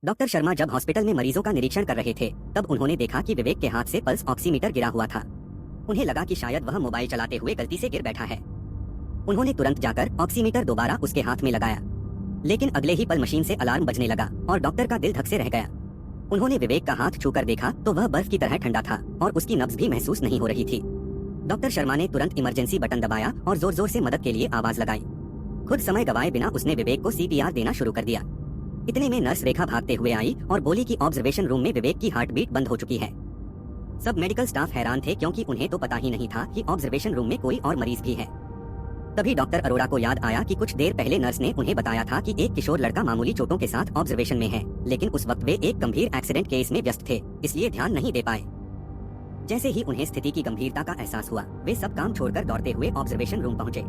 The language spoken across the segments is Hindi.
डॉक्टर शर्मा जब हॉस्पिटल में मरीजों का निरीक्षण कर रहे थे तब उन्होंने देखा कि विवेक के हाथ से पल्स ऑक्सीमीटर गिरा हुआ था। उन्हें लगा कि शायद वह मोबाइल चलाते हुए गलती से गिर बैठा है। उन्होंने तुरंत जाकर ऑक्सीमीटर दोबारा उसके हाथ में लगाया, लेकिन अगले ही पल मशीन से अलार्म बजने लगा और डॉक्टर का दिल धक से रह गया। उन्होंने विवेक का हाथ छूकर देखा तो वह बर्फ की तरह ठंडा था और उसकी नब्ज भी महसूस नहीं हो रही थी। डॉक्टर शर्मा ने तुरंत इमरजेंसी बटन दबाया और जोर जोर से मदद के लिए आवाज लगाई। खुद समय गवाए बिना उसने विवेक को सीपीआर देना शुरू कर दिया। इतने में नर्स रेखा भागते हुए आई और बोली कि ऑब्जर्वेशन रूम में विवेक की हार्ट बीट बंद हो चुकी है। सब मेडिकल स्टाफ हैरान थे क्योंकि उन्हें तो पता ही नहीं था कि ऑब्जर्वेशन रूम में कोई और मरीज भी है। तभी डॉक्टर अरोड़ा को याद आया कि कुछ देर पहले नर्स ने उन्हें बताया था कि एक किशोर लड़का मामूली चोटों के साथ ऑब्जर्वेशन में है, लेकिन उस वक्त वे एक गंभीर एक्सीडेंट केस में व्यस्त थे, इसलिए ध्यान नहीं दे पाए। जैसे ही उन्हें स्थिति की गंभीरता का एहसास हुआ, वे सब काम छोड़कर दौड़ते हुए ऑब्जर्वेशन रूम पहुंचे।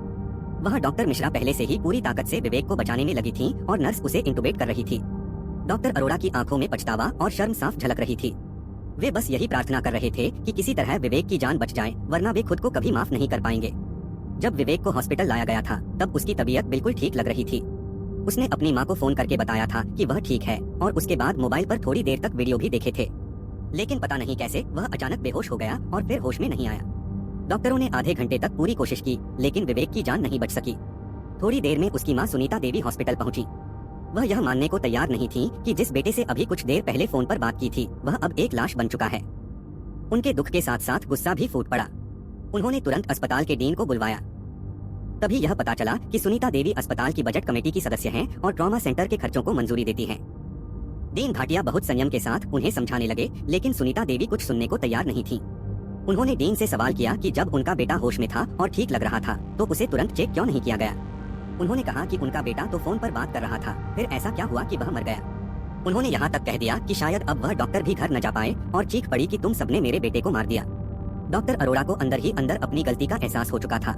वहां डॉक्टर मिश्रा पहले से ही पूरी ताकत से विवेक को बचाने में लगी थी और नर्स उसे इंटुबेट कर रही थी। डॉक्टर अरोड़ा की आंखों में पछतावा और शर्म साफ झलक रही थी। वे बस यही प्रार्थना कर रहे थे कि किसी तरह विवेक की जान बच जाए, वरना वे खुद को कभी माफ नहीं कर पाएंगे। जब विवेक को हॉस्पिटल लाया गया था तब उसकी तबीयत बिल्कुल ठीक लग रही थी। उसने अपनी मां को फोन करके बताया था कि वह ठीक है और उसके बाद मोबाइल पर थोड़ी देर तक वीडियो भी देखे थे, लेकिन पता नहीं कैसे वह अचानक बेहोश हो गया और फिर होश में नहीं आया। डॉक्टरों ने आधे घंटे तक पूरी कोशिश की, लेकिन विवेक की जान नहीं बच सकी। थोड़ी देर में उसकी मां सुनीता देवी हॉस्पिटल पहुंची। वह यह मानने को तैयार नहीं थी कि जिस बेटे से अभी कुछ देर पहले फोन पर बात की थी वह अब एक लाश बन चुका है। उनके दुख के साथ साथ गुस्सा भी फूट पड़ा। उन्होंने तुरंत अस्पताल के डीन को बुलवाया। तभी यह पता चला कि सुनीता देवी अस्पताल की बजट कमेटी की सदस्य हैं और ट्रॉमा सेंटर के खर्चों को मंजूरी देती हैं। डीन भाटिया बहुत संयम के साथ उन्हें समझाने लगे, लेकिन सुनीता देवी कुछ सुनने को तैयार नहीं थी। उन्होंने डीन से सवाल किया कि जब उनका बेटा होश में था और ठीक लग रहा था तो उसे तुरंत चेक क्यों नहीं किया गया। उन्होंने कहा कि उनका बेटा तो फोन पर बात कर रहा था, फिर ऐसा क्या हुआ कि वह मर गया। उन्होंने यहाँ तक कह दिया कि शायद अब वह डॉक्टर भी घर न जा पाए और चीख पड़ी कि तुम सबने मेरे बेटे को मार दिया। डॉक्टर अरोड़ा को अंदर ही अंदर अपनी गलती का एहसास हो चुका था।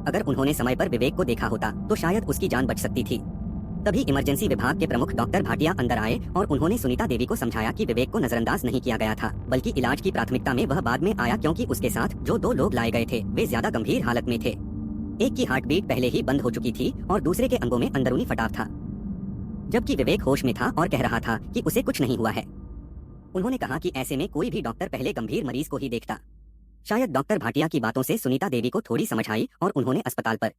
अगर उन्होंने समय पर विवेक को देखा होता तो शायद उसकी जान बच सकती थी। तभी इमरजेंसी विभाग के प्रमुख डॉक्टर भाटिया अंदर आए और उन्होंने सुनीता देवी को समझाया कि विवेक को नजरअंदाज नहीं किया गया था, बल्कि इलाज की प्राथमिकता में वह बाद में आया, क्योंकि उसके साथ जो 2 लोग लाए गए थे वे ज्यादा गंभीर हालत में थे। एक की हार्ट बीट पहले ही बंद हो चुकी थी और दूसरे के अंगों में अंदरूनी फटाव था, जबकि विवेक होश में था और कह रहा था कि उसे कुछ नहीं हुआ है। उन्होंने कहा कि ऐसे में कोई भी डॉक्टर पहले गंभीर मरीज को ही देखता। शायद डॉक्टर भाटिया की बातों से सुनीता देवी को थोड़ी समझ आई और उन्होंने अस्पताल पर